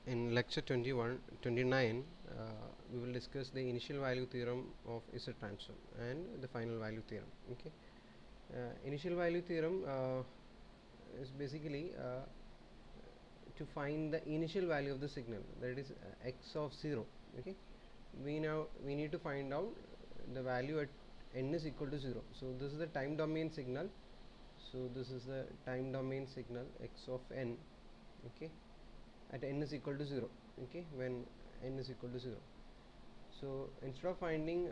In lecture 29, we will discuss the initial value theorem of Z transform and the final value theorem. Okay, initial value theorem is basically to find the initial value of the signal, that is x of 0. Okay, we need to find out the value at n is equal to 0. So this is the time domain signal. So this is the time domain signal x of n. Okay, at n is equal to 0. Okay, when n is equal to 0. So instead of finding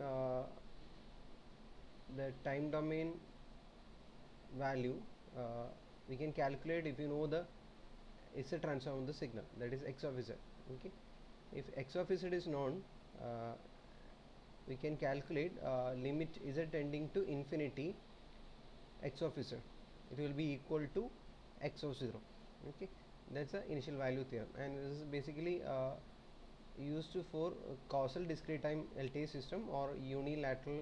the time domain value, we can calculate if you know the Z transform of the signal, that is x of z. Okay, if x of z is known, we can calculate limit z tending to infinity x of z, it will be equal to x of 0. Okay, that's the initial value theorem, and this is basically used for causal discrete time LTI system or unilateral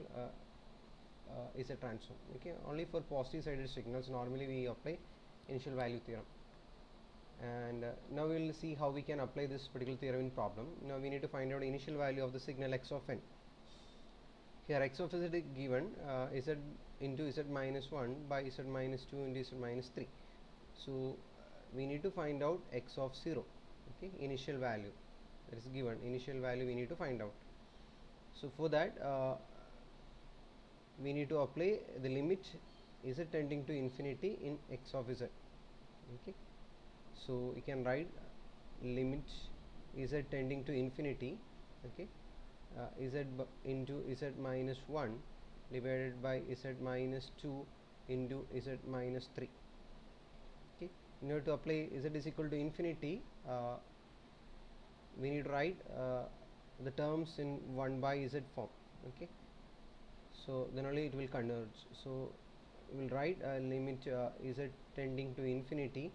is a transform. Okay, only for positive sided signals normally we apply initial value theorem. And now we will see how we can apply this particular theorem in problem. Now we need to find out initial value of the signal x of n. Here x of z is given z into z minus 1 by z minus 2 into z minus 3. So we need to find out x of 0. Okay, initial value that is given, initial value we need to find out. So for that we need to apply the limit z tending to infinity in x of z. Okay, so we can write limit z tending to infinity. Okay, z into z minus 1 divided by z minus 2 into z minus 3. Okay, in order to apply z is equal to infinity, we need to write the terms in 1 by z form. Okay, so then only it will converge. So we will write limit z tending to infinity.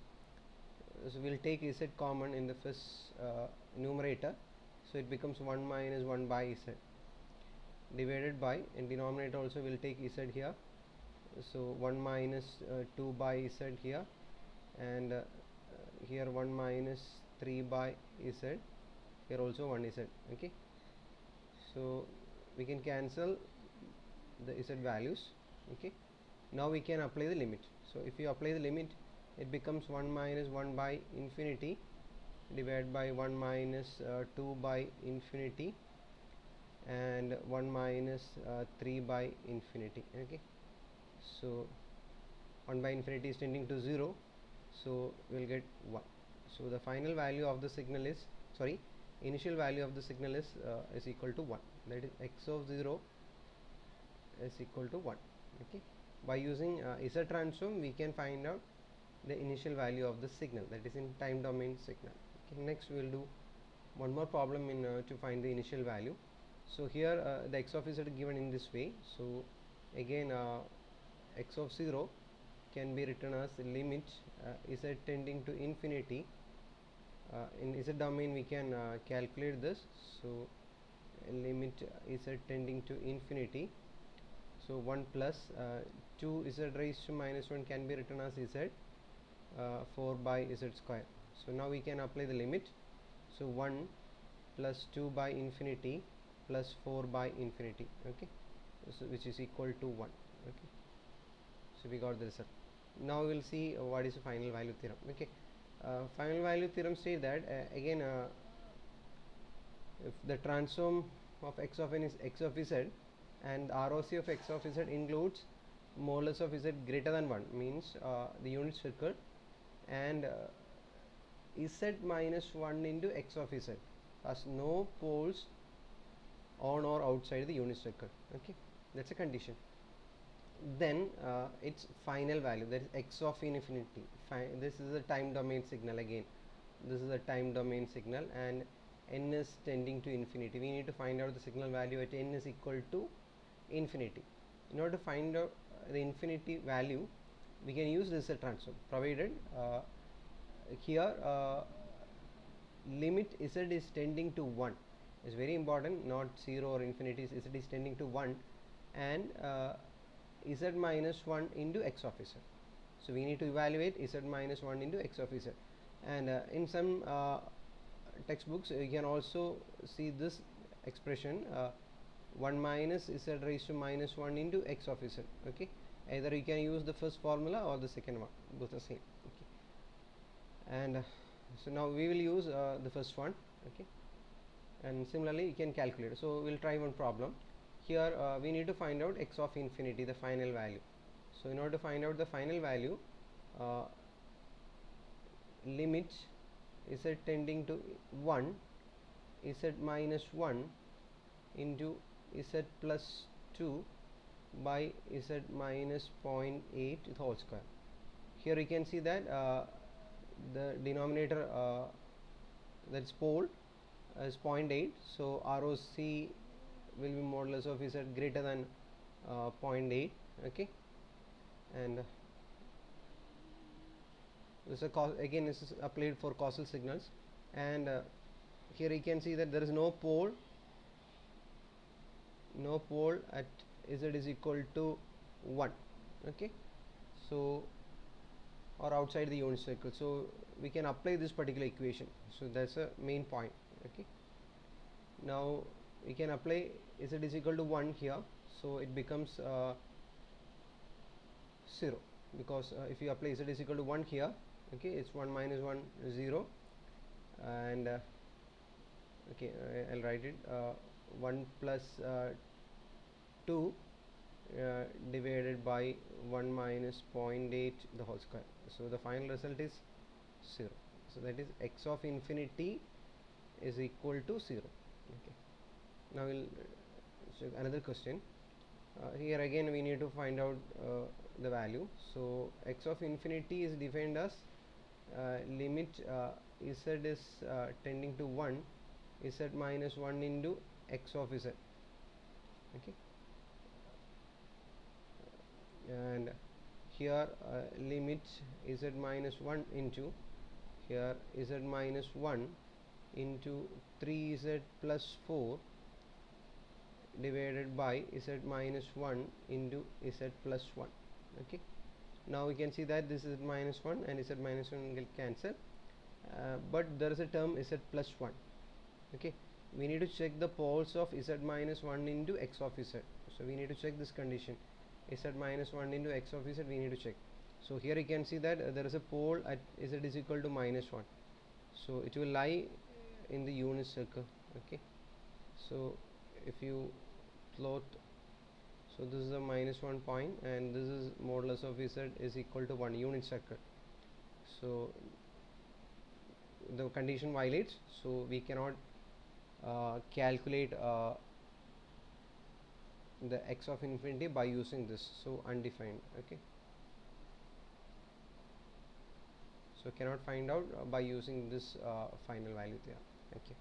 So we will take z common in the first numerator, so it becomes 1 minus 1 by z divided by, in denominator also we will take z here, so 1 minus 2 by z here, and here 1 minus 3 by z, here also 1 z. Okay, so we can cancel the z values. Okay, now we can apply the limit. So if you apply the limit, it becomes 1 minus 1 by infinity divided by 1 minus 2 by infinity and 1 minus 3 by infinity. Okay, so 1 by infinity is tending to 0, so we will get 1. So the final value of the signal is, sorry, initial value of the signal is equal to 1, that is x of 0 is equal to 1. Okay, by using Z transform we can find out the initial value of the signal, that is in time domain signal. Okay, next we will do one more problem in to find the initial value. So here the x of z is given in this way. So again x of 0 can be written as limit z tending to infinity. In z domain we can calculate this. So limit z tending to infinity, so 1 plus 2 z raised to minus 1 can be written as z 4 by z square. So now we can apply the limit. So 1 plus 2 by infinity plus 4 by infinity. Okay, so which is equal to 1. Okay, so we got the result. Now we will see what is the final value theorem. Okay, final value theorem say that again if the transform of x of n is x of z and ROC of x of z includes modulus of z greater than 1, means the unit circle, and z minus 1 into x of z has no poles on or outside the unit circle. Okay, that's a condition. Then its final value, that is x of infinity. This is a time domain signal again. This is a time domain signal, and n is tending to infinity. We need to find out the signal value at n is equal to infinity. In order to find out the infinity value, we can use this transform, provided here limit z is tending to 1 is very important, not 0 or infinity. Z is tending to 1 and z minus 1 into x of z. So we need to evaluate z minus 1 into x of z, and in some textbooks, you can also see this expression, 1 minus z raised to minus 1 into x of z. Okay, either you can use the first formula or the second one, both are same. Okay, and so now we will use the first one. Okay, and similarly you can calculate. So we'll try one problem. Here we need to find out x of infinity, the final value. So in order to find out the final value, uh, limit z tending to 1 z minus 1 into z plus 2 by z minus 0.8 the whole square. Here you can see that the denominator, that's pole, is 0.8, so ROC will be modulus of z greater than 0.8. Okay, and this is again this is applied for causal signals, and here you can see that there is no pole at z is equal to 1. Okay, so or outside the unit circle, so we can apply this particular equation. So that's a main point. Okay, now we can apply z is equal to 1 here, so it becomes 0, because if you apply z is equal to 1 here, okay, it's 1 minus 1 0, and okay, I'll write it, 1 plus 2 divided by 1 minus 0.8 the whole square. So the final result is 0. So that is x of infinity is equal to 0. Okay, now we'll check another question. Here again we need to find out the value. So x of infinity is defined as limit z is tending to 1 z minus 1 into x of z. Okay, and here limit z minus 1 into here z minus 1 into 3z plus 4 divided by z minus 1 into z plus 1. Okay, now we can see that this is minus 1 and z minus 1 will cancel, but there is a term z plus 1. Okay, we need to check the poles of z minus 1 into x of z. So we need to check this condition, z minus 1 into x of z we need to check. So here you can see that there is a pole at z is equal to minus 1, so it will lie in the unit circle. Okay, so if you plot, so this is a minus 1 point and this is modulus of z is equal to 1 unit circle, so the condition violates, so we cannot calculate the x of infinity by using this, so undefined. Okay, so cannot find out by using this final value there. Thank you.